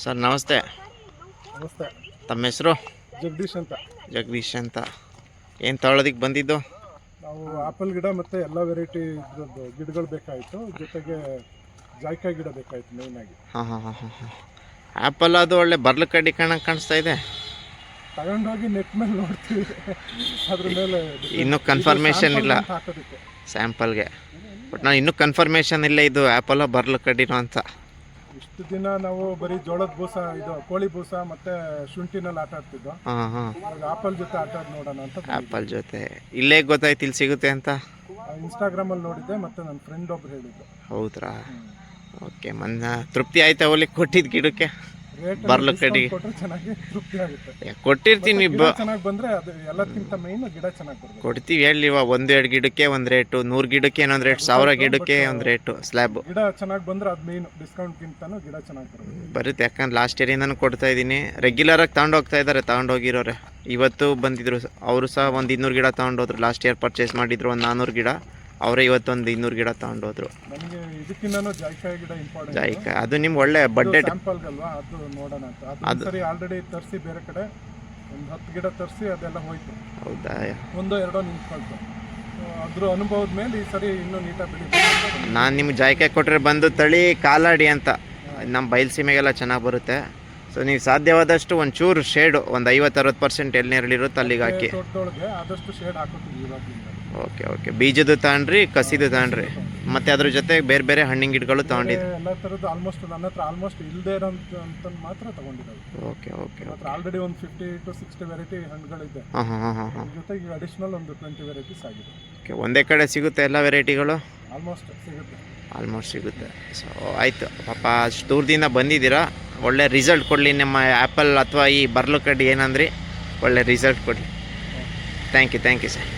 Sir ನಮಸ್ತೆ. ನಮಸ್ತೆ. ತಮ್ಮ ಹೆಸರು? ಜಗದೀಶ್ ಅಂತ. ಜಗದೀಶ್ ಅಂತ. ಏನು ತಗೊಳ್ಳೋದಕ್ಕೆ ಬಂದಿದ್ದು? ನಾವು ಆಪಲ್ ಗಿಡ ಮತ್ತು ಎಲ್ಲ ವೆರೈಟಿ ಗಿಡಗಳು ಬೇಕಾಯಿತು, ಜೊತೆಗೆ ಜಾಯ್ಕಾಯಿ ಗಿಡ ಬೇಕಾಯಿತು ಮೇಯ್ನಾಗಿ. ಹಾಂ. ಆ್ಯಪಲ್ ಅದು ಒಳ್ಳೆ ಬರ್ಲು ಕಡ್ಡಿ ಕಾಣಿಸ್ತಾ ಇದೆ. ತಗೊಂಡೋಗಿ ನೆಟ್ ಮೇಲೆ ನೋಡ್ತೀವಿ, ಅದ್ರ ಮೇಲೆ ಇನ್ನೂ ಕನ್ಫರ್ಮೇಷನ್ ಇಲ್ಲ ಹಾಕೋದಕ್ಕೆ ಸ್ಯಾಂಪಲ್ಗೆ. ಬಟ್ ನಾನು ಇನ್ನೂ ಕನ್ಫರ್ಮೇಷನ್ ಇಲ್ಲ ಇದು ಆ್ಯಪಲ್ಲ ಬರ್ಲು ಕಡ್ಡಿನೋ ಅಂತ. ಇಷ್ಟು ದಿನ ನಾವು ಬರೀ ಜೋಳದ ಬೂಸ, ಇದು ಕೋಳಿ ಬೂಸ ಮತ್ತು ಶುಂಠಿನಲ್ಲಿ ಆಟ ಆಡ್ತಿದ್ದೋ. ಹಾಂ. ಆಪಲ್ ಜೊತೆ ಆಟ ಆಡಿ ನೋಡೋಣ ಅಂತ. ಆ್ಯಪಲ್ ಜೊತೆ ಇಲ್ಲೇ ಗೊತ್ತಾಯ್ತು ಇಲ್ಲಿ ಸಿಗುತ್ತೆ ಅಂತ. ಇನ್ಸ್ಟಾಗ್ರಾಮಲ್ಲಿ ನೋಡಿದ್ದೆ, ಮತ್ತು ನನ್ನ ಫ್ರೆಂಡ್ ಒಬ್ರು ಹೇಳಿದ್ದು. ಹೌದ್ರಾ? ಓಕೆ. ತೃಪ್ತಿ ಆಯ್ತಾ ಹೋಗ್ಲಿಕ್ಕೆ ಕೊಟ್ಟಿದ್ದು ಗಿಡಕ್ಕೆ? ಬರ್ಲು ಕಡ್ಡಿ ಚೆನ್ನಾಗಿ ತೃಪ್ತಿ ಆಗುತ್ತೆ. ಕೊಟ್ಟಿರ್ತೀನಿ. ಚೆನ್ನಾಗಿ ಬಂದರೆ ಅದು ಎಲ್ಲಕ್ಕಿಂತ ಮೇಯ್ನ್ ಗಿಡ ಚೆನ್ನಾಗಿ ಬರುತ್ತೆ. ಕೊಡ್ತೀವಿ ಹೇಳಿವ. 1-2 ಗಿಡಕ್ಕೆ ಒಂದು ರೇಟು, 100 ಗಿಡಕ್ಕೆ ಇನ್ನೊಂದು ರೇಟ್, 1000 ಗಿಡಕ್ಕೆ ಒಂದು ರೇಟು. ಸ್ಲ್ಯಾಬ್ ಗಿಡ ಚೆನ್ನಾಗಿ ಬಂದರೆ ಅದು ಮೇಯ್ನು. ಡಿಸ್ಕೌಂಟ್ಗಿಂತನೂ ಗಿಡ ಚೆನ್ನಾಗಿ ಬರುತ್ತೆ. ಯಾಕಂದ್ರೆ ಲಾಸ್ಟ್ ಇಯರಿಂದನೂ ಕೊಡ್ತಾ ಇದ್ದೀನಿ. ರೆಗ್ಯುಲರಾಗಿ ತಗೊಂಡೋಗ್ತಾ ಇದ್ದಾರೆ. ತಗೊಂಡೋಗಿರೋರೆ ಇವತ್ತು ಬಂದಿದ್ರು. ಅವರು ಸಹ ಒಂದು 200 ಗಿಡ ತೊಗೊಂಡೋದ್ರು. ಲಾಸ್ಟ್ ಇಯರ್ ಪರ್ಚೇಸ್ ಮಾಡಿದ್ರು ಒಂದು 400 ಗಿಡ. ಅವರೇ ಇವತ್ತೊಂದು 200 ಗಿಡ ತೊಗೊಂಡೋದ್ರು. ನನಗೆ ಇದಕ್ಕಿಂತನೂ ಜಾಯ್ಕಾಯಿ ಗಿಡ ಇಂಪಾರ್ಟೆಂಟ್. ಜಾಯ್ಕಾಯಿ ಅದು ನಿಮ್ಗೆ ಒಳ್ಳೆ ಬಡ್ಡೆ ಸ್ಯಾಂಪಲ್ಗಲ್ವಾ, ಅದು ನೋಡೋಣ ಅಂತ. ಅದು ಸರಿ ಆಲ್ರೆಡಿ ತರಿಸಿ ಬೇರೆ ಕಡೆ ಒಂದು 10 ಗಿಡ ತರಿಸಿ ಅದೆಲ್ಲ ಹೋಯ್ತು. ಹೌದಾ? 1-2 ನಿಂತ್ಕೊಳ್ತು. ಅದ್ರ ಅನುಭವದ ಮೇಲೆ ಈ ಸರಿ ಇನ್ನೂ ನೀಟಾಗಿ ಬೆಳೀತು. ನಾನು ನಿಮ್ಗೆ ಜಾಯ್ಕಾಯಿ ಕೊಟ್ಟರೆ ಬಂದು ತಳಿ ಕಾಲಾಡಿ ಅಂತ ನಮ್ಮ ಬಯಲುಸೀಮೆಗೆಲ್ಲ ಚೆನ್ನಾಗಿ ಬರುತ್ತೆ. ಸೊ ನೀವು ಸಾಧ್ಯವಾದಷ್ಟು ಒಂಚೂರು ಶೇಡು ಒಂದು 50-60% ಎಲ್ಲಿ ನೆರಳಿರುತ್ತೆ ಅಲ್ಲಿಗೆ ಹಾಕಿ. ತೋಟದೊಳಗೆ ಆದಷ್ಟು ಶೇಡ್ ಹಾಕೋತೀವಿ ಇವಾಗಿಂದ. ಓಕೆ. ಬೀಜದ್ದು ತಗೊಂಡ್ರಿ, ಕಸಿದು ತಗೊಂಡ್ರಿ, ಮತ್ತು ಅದ್ರ ಜೊತೆ ಬೇರೆ ಬೇರೆ ಹಣ್ಣಿನ ಗಿಡಗಳು ತಗೊಂಡಿದ್ದು? ಎಲ್ಲ ಥರದ್ದು ಆಲ್ಮೋಸ್ಟ್ ನನ್ನ ಹತ್ರ ಆಲ್ಮೋಸ್ಟ್ ಇಲ್ಲದೆ ಇರೋಂಥ ಮಾತ್ರ ತಗೊಂಡಿದ್ದಾವೆ. ಓಕೆ. ಹತ್ರ ಆಲ್ರೆಡಿ ಒಂದು 50-60 ವೆರೈಟಿ ಹಣ್ಣುಗಳಿದೆ. ಹಾಂ. ಜೊತೆಗೆ ಅಡಿಷ್ನಲ್ ಒಂದು 20 ವೆರೈಟೀಸ್ ಆಗಿದೆ. ಓಕೆ. ಒಂದೇ ಕಡೆ ಸಿಗುತ್ತೆ ಎಲ್ಲ ವೆರೈಟಿಗಳು? ಆಲ್ಮೋಸ್ಟ್ ಸಿಗುತ್ತೆ. ಸೊ ಆಯಿತು. ಪಾಪ ಅಷ್ಟು ದೂರದಿಂದ ಬಂದಿದ್ದೀರಾ. ಒಳ್ಳೆ ರಿಸಲ್ಟ್ ಕೊಡಲಿ ನಿಮ್ಮ ಆ್ಯಪಲ್ ಅಥವಾ ಈ ಬರ್ಲು ಕಡ್ಡಿ ಏನಂದ್ರಿ, ಒಳ್ಳೆ ರಿಸಲ್ಟ್ ಕೊಡಲಿ. Thank you sir.